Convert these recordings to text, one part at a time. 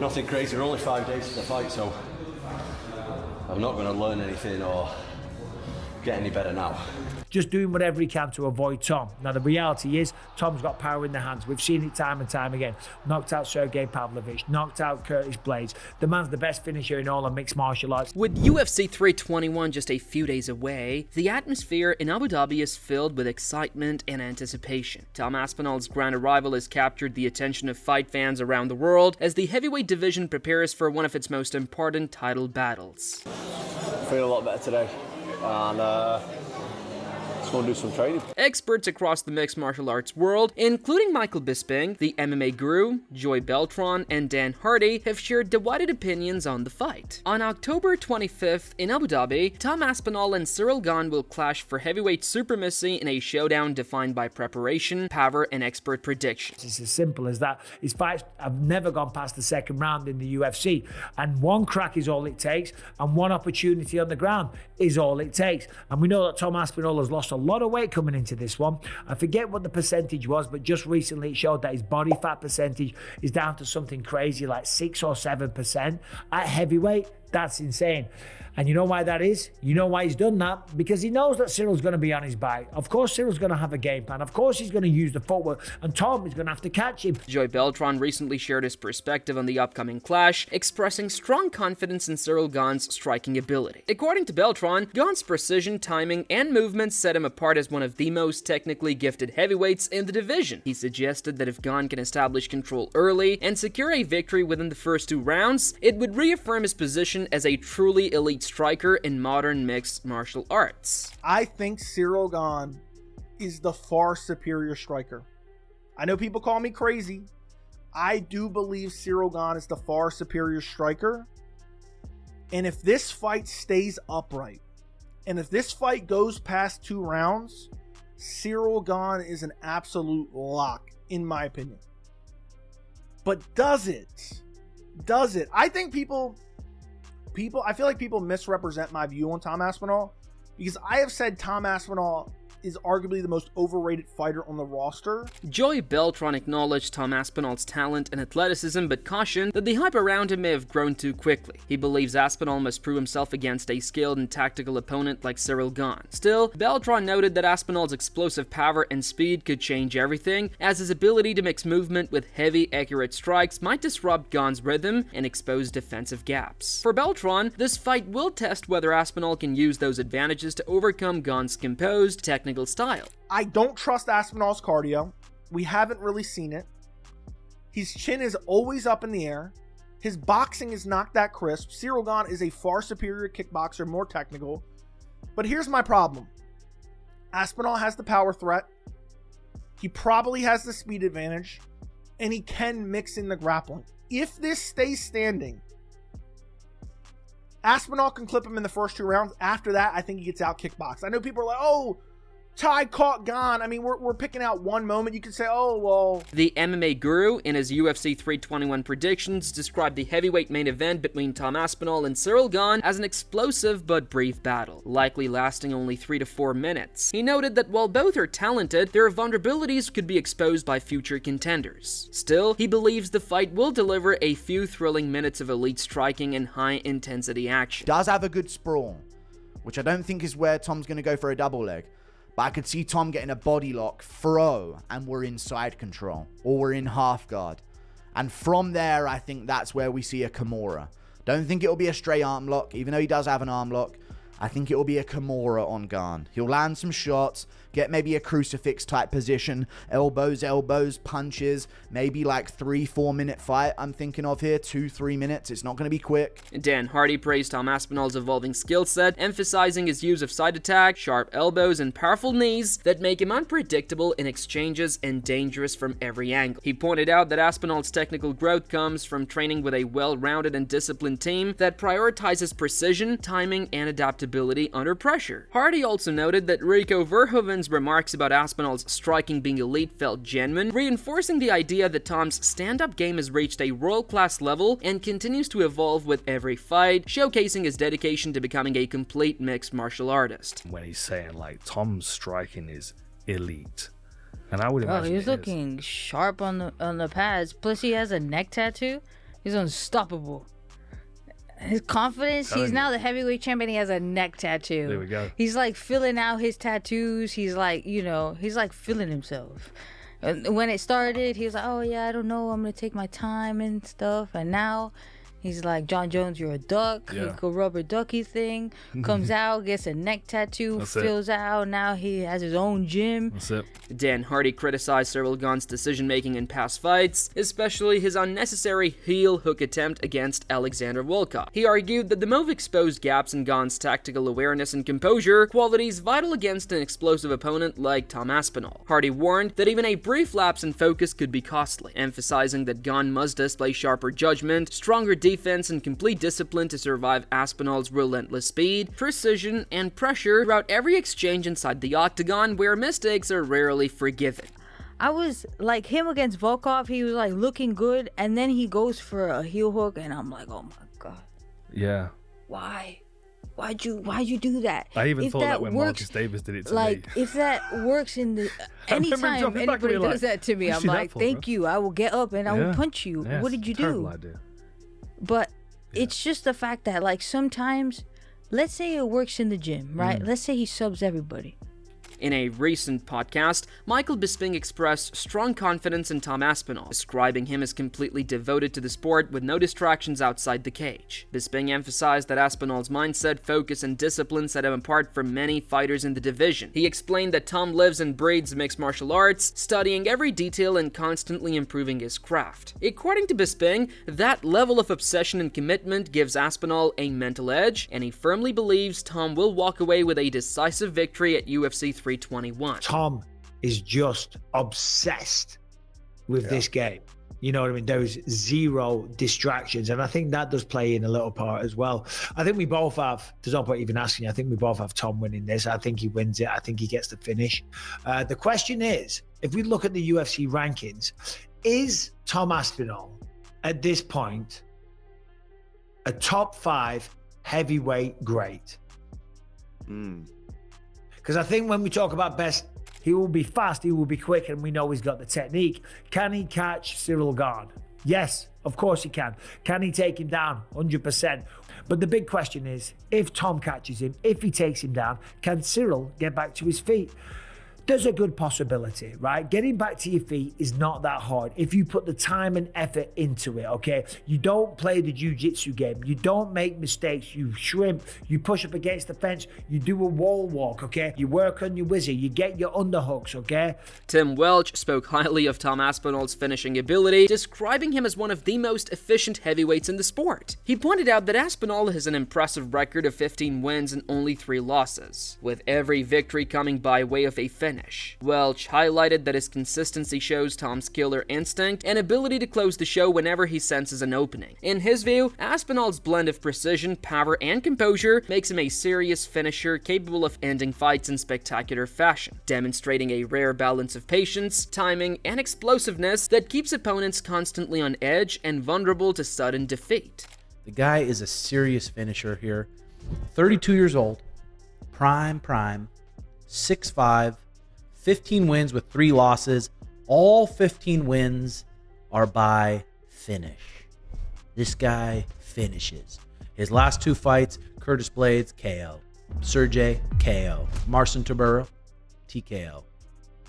Nothing crazy. We're only 5 days to the fight, so I'm not going to learn anything or get any better now. Just doing whatever he can to avoid Tom. Now, the reality is, Tom's got power in the hands. We've seen it time and time again. Knocked out Ciryl Gane, knocked out Curtis Blades. The man's the best finisher in all of mixed martial arts. With UFC 321 just a few days away, the atmosphere in Abu Dhabi is filled with excitement and anticipation. Tom Aspinall's grand arrival has captured the attention of fight fans around the world as the heavyweight division prepares for one of its most important title battles. I feel a lot better today, and let's go and do some training. Experts across the mixed martial arts world, including Michael Bisping, the MMA guru, Joy Beltran, and Dan Hardy, have shared divided opinions on the fight. On October 25th in Abu Dhabi, Tom Aspinall and Ciryl Gane will clash for heavyweight supremacy in a showdown defined by preparation, power, and expert predictions. It's as simple as that. His fights have never gone past the second round in the UFC, and one crack is all it takes, and one opportunity on the ground is all it takes. And we know that Tom Aspinall has lost a lot of weight coming into this one. I forget what the percentage was, but just recently it showed that his body fat percentage is down to something crazy like 6 or 7%. At heavyweight, that's insane. And you know why that is? You know why he's done that? Because he knows that Cyryl's going to be on his back. Of course, Cyryl's going to have a game plan. Of course, he's going to use the footwork, and Tom is going to have to catch him. Joy Beltran recently shared his perspective on the upcoming clash, expressing strong confidence in Ciryl Gane's striking ability. According to Beltran, Gane's precision, timing, and movements set him apart as one of the most technically gifted heavyweights in the division. He suggested that if Gane can establish control early and secure a victory within the first 2 rounds, it would reaffirm his position as a truly elite striker in modern mixed martial arts. I think Ciryl Gane is the far superior striker. I know people call me crazy. I do believe Ciryl Gane is the far superior striker. And if this fight stays upright, and if this fight goes past 2 rounds, Ciryl Gane is an absolute lock, in my opinion. But does it? Does it? I think I feel like people misrepresent my view on Tom Aspinall, because I have said Tom Aspinall is arguably the most overrated fighter on the roster. Joy Beltran acknowledged Tom Aspinall's talent and athleticism, but cautioned that the hype around him may have grown too quickly. He believes Aspinall must prove himself against a skilled and tactical opponent like Ciryl Gane. Still, Beltran noted that Aspinall's explosive power and speed could change everything, as his ability to mix movement with heavy, accurate strikes might disrupt Gane's rhythm and expose defensive gaps. For Beltran, this fight will test whether Aspinall can use those advantages to overcome Gane's composed, technical style. I don't trust Aspinall's cardio. We haven't really seen it. His chin is always up in the air. His boxing is not that crisp. Ciryl Gane is a far superior kickboxer, more technical. But here's my problem. Aspinall has the power threat. He probably has the speed advantage. And he can mix in the grappling. If this stays standing, Aspinall can clip him in the first 2 rounds. After that, I think he gets out kickboxed. I know people are like, oh, Ty caught Gane. I mean, we're picking out one moment. You could say, oh, well. The MMA guru, in his UFC 321 predictions, described the heavyweight main event between Tom Aspinall and Ciryl Gane as an explosive but brief battle, likely lasting only 3 to 4 minutes. He noted that while both are talented, their vulnerabilities could be exposed by future contenders. Still, he believes the fight will deliver a few thrilling minutes of elite striking and high-intensity action. Does have a good sprawl, which I don't think is where Tom's going to go for a double leg. But I could see Tom getting a body lock, throw, and we're in side control. Or we're in half guard. And from there, I think that's where we see a Kimura. Don't think it'll be a straight arm lock, even though he does have an arm lock. I think it will be a Kimura on Gane. He'll land some shots, get maybe a crucifix type position, elbows, punches, maybe like 3-4 minute fight I'm thinking of here, 2-3 minutes. It's not going to be quick. Dan Hardy praised Tom Aspinall's evolving skill set, emphasizing his use of side attack, sharp elbows, and powerful knees that make him unpredictable in exchanges and dangerous from every angle. He pointed out that Aspinall's technical growth comes from training with a well-rounded and disciplined team that prioritizes precision, timing, and adaptability under pressure. Hardy also noted that Rico Verhoeven's remarks about Aspinall's striking being elite felt genuine, reinforcing the idea that Tom's stand-up game has reached a world-class level and continues to evolve with every fight, showcasing his dedication to becoming a complete mixed martial artist. When he's saying like Tom's striking is elite, and I would imagine he's looking sharp on the pads. Plus he has a neck tattoo. He's unstoppable. His confidence, he's now the heavyweight champion. He has a neck tattoo. There we go. He's like filling out his tattoos. He's like, he's like feeling himself. When it started, he was like, oh yeah, I don't know, I'm gonna take my time and stuff. And now he's like, John Jones, you're a duck. Yeah. Like a rubber ducky thing. Comes out, gets a neck tattoo, fills out. Now he has his own gym. That's it. Dan Hardy criticized Ciryl Gane's decision-making in past fights, especially his unnecessary heel hook attempt against Alexander Volkov. He argued that the move exposed gaps in Gane's tactical awareness and composure, qualities vital against an explosive opponent like Tom Aspinall. Hardy warned that even a brief lapse in focus could be costly, emphasizing that Gane must display sharper judgment, stronger defense, and complete discipline to survive Aspinall's relentless speed, precision, and pressure throughout every exchange inside the octagon, where mistakes are rarely forgiven. I was like, him against Volkov, he was like looking good, and then he goes for a heel hook, and I'm like, oh my god, Yeah. why? Why'd you do that? I even If thought that when works, Marcus Davis did it to like, me. if that works in the remember him anytime dropping back and anybody being does like, that to me, "What'd I'm you do that like, for, thank bro?" you. I will get up and I will punch you. Yeah, What did you terrible do? idea. But it's just the fact that, like, sometimes, let's say it works in the gym, right? Let's say he subs everybody. In a recent podcast, Michael Bisping expressed strong confidence in Tom Aspinall, describing him as completely devoted to the sport with no distractions outside the cage. Bisping emphasized that Aspinall's mindset, focus, and discipline set him apart from many fighters in the division. He explained that Tom lives and breathes mixed martial arts, studying every detail and constantly improving his craft. According to Bisping, that level of obsession and commitment gives Aspinall a mental edge, and he firmly believes Tom will walk away with a decisive victory at UFC 321. Tom is just obsessed with this game. You know what I mean? There is zero distractions. And I think that does play in a little part as well. I think we both have, there's no point even asking, I think we both have Tom winning this. I think he wins it. I think he gets the finish. The question is, if we look at the UFC rankings, is Tom Aspinall at this point a top 5 heavyweight great? Because I think when we talk about best, he will be fast, he will be quick, and we know he's got the technique. Can he catch Ciryl Gane? Yes, of course he can. Can he take him down? 100%. But the big question is, if Tom catches him, if he takes him down, can Ciryl get back to his feet? There's a good possibility, right? Getting back to your feet is not that hard if you put the time and effort into it, okay? You don't play the jiu-jitsu game. You don't make mistakes. You shrimp. You push up against the fence. You do a wall walk, okay? You work on your whizzer. You get your underhooks, okay? Tim Welch spoke highly of Tom Aspinall's finishing ability, describing him as one of the most efficient heavyweights in the sport. He pointed out that Aspinall has an impressive record of 15 wins and only 3 losses, with every victory coming by way of a finish. Welch highlighted that his consistency shows Tom's killer instinct and ability to close the show whenever he senses an opening. In his view, Aspinall's blend of precision, power, and composure makes him a serious finisher capable of ending fights in spectacular fashion, demonstrating a rare balance of patience, timing, and explosiveness that keeps opponents constantly on edge and vulnerable to sudden defeat. The guy is a serious finisher here. 32 years old, prime, 6'5", 15 wins with 3 losses. All 15 wins are by finish. This guy finishes. His last 2 fights, Curtis Blades, KO. Sergey, KO. Marcin Tybura, TKO.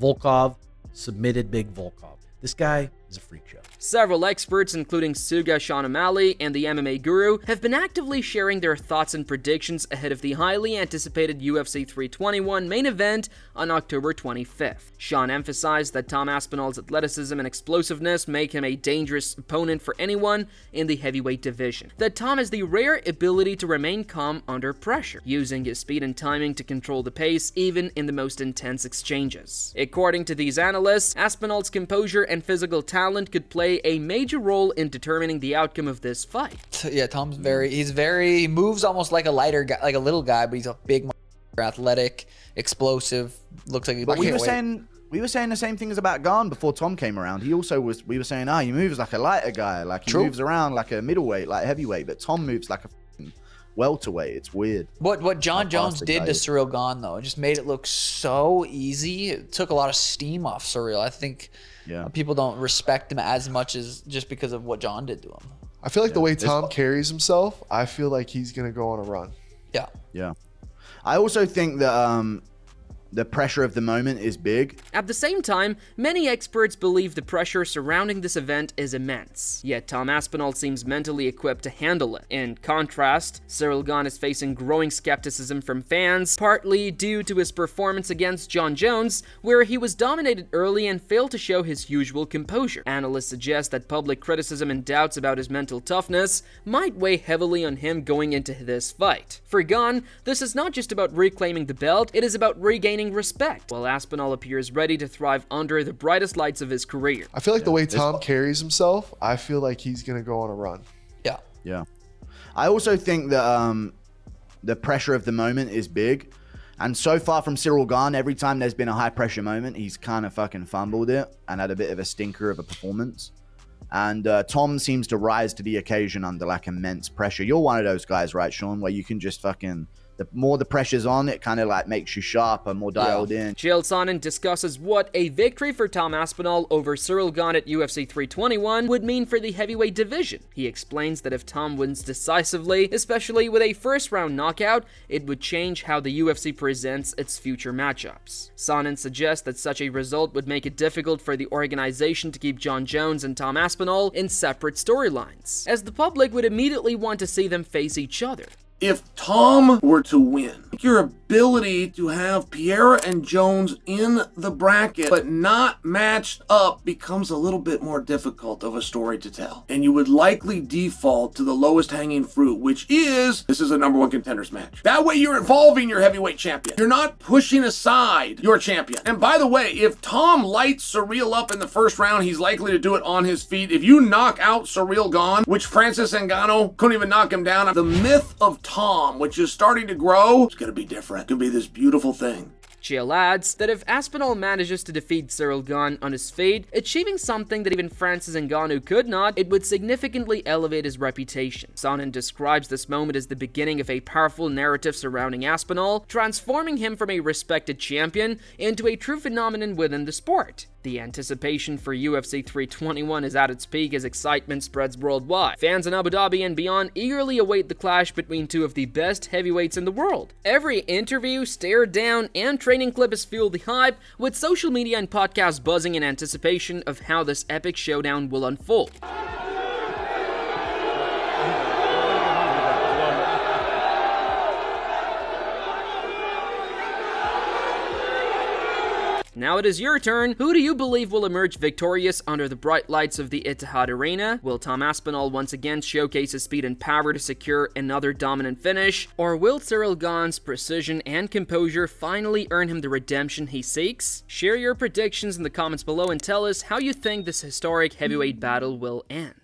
Volkov, submitted big Volkov. This guy is a freak show. Several experts, including Suga Sean O'Malley and the MMA Guru, have been actively sharing their thoughts and predictions ahead of the highly anticipated UFC 321 main event on October 25th. Sean emphasized that Tom Aspinall's athleticism and explosiveness make him a dangerous opponent for anyone in the heavyweight division. That Tom has the rare ability to remain calm under pressure, using his speed and timing to control the pace even in the most intense exchanges. According to these analysts, Aspinall's composure and physical talent could play a major role in determining the outcome of this fight. Yeah, Tom's he moves almost like a lighter guy, like a little guy, but he's a big, athletic, explosive. Looks like. But we were saying the same things about Gane before Tom came around. He also was. We were saying, he moves like a lighter guy, like he moves around like a middleweight, like heavyweight. But Tom moves like a welterweight. It's weird. What John Jones did to Ciryl Gane though, it just made it look so easy. It took a lot of steam off Ciryl. I think people don't respect him as much as just because of what John did to him. I feel like the way Tom carries himself, I feel like he's going to go on a run. Yeah. Yeah. I also think that the pressure of the moment is big. At the same time, many experts believe the pressure surrounding this event is immense, yet Tom Aspinall seems mentally equipped to handle it. In contrast, Ciryl Gane is facing growing skepticism from fans, partly due to his performance against Jon Jones, where he was dominated early and failed to show his usual composure. Analysts suggest that public criticism and doubts about his mental toughness might weigh heavily on him going into this fight. For Gane, this is not just about reclaiming the belt, it is about regaining respect, while Aspinall appears ready to thrive under the brightest lights of his career. I feel like the way Tom carries himself, I feel like he's going to go on a run. Yeah. Yeah. I also think that the pressure of the moment is big. And so far from Ciryl Gane, every time there's been a high pressure moment, he's kind of fucking fumbled it and had a bit of a stinker of a performance. And Tom seems to rise to the occasion under like immense pressure. You're one of those guys, right, Sean, where you can just fucking... The more the pressure's on, it kind of like makes you sharper, more dialed in. Chael Sonnen discusses what a victory for Tom Aspinall over Ciryl Gane at UFC 321 would mean for the heavyweight division. He explains that if Tom wins decisively, especially with a first-round knockout, it would change how the UFC presents its future matchups. Sonnen suggests that such a result would make it difficult for the organization to keep Jon Jones and Tom Aspinall in separate storylines, as the public would immediately want to see them face each other. If Tom were to win, your ability to have Pereira and Jones in the bracket but not matched up becomes a little bit more difficult of a story to tell. And you would likely default to the lowest hanging fruit, which is, this is a number one contenders match. That way you're involving your heavyweight champion. You're not pushing aside your champion. And by the way, if Tom lights Ciryl up in the first round, he's likely to do it on his feet. If you knock out Ciryl Gane, which Francis Ngannou couldn't even knock him down, the myth of Tom, which is starting to grow, it's going to be different. It's going to be this beautiful thing. Chael adds that if Aspinall manages to defeat Ciryl Gane on his feet, achieving something that even Francis Ngannou could not, it would significantly elevate his reputation. Sonnen describes this moment as the beginning of a powerful narrative surrounding Aspinall, transforming him from a respected champion into a true phenomenon within the sport. The anticipation for UFC 321 is at its peak as excitement spreads worldwide. Fans in Abu Dhabi and beyond eagerly await the clash between two of the best heavyweights in the world. Every interview, stare down, and training clip has fueled the hype, with social media and podcasts buzzing in anticipation of how this epic showdown will unfold. Now it is your turn. Who do you believe will emerge victorious under the bright lights of the Etihad Arena? Will Tom Aspinall once again showcase his speed and power to secure another dominant finish? Or will Ciryl Gane's precision and composure finally earn him the redemption he seeks? Share your predictions in the comments below and tell us how you think this historic heavyweight battle will end.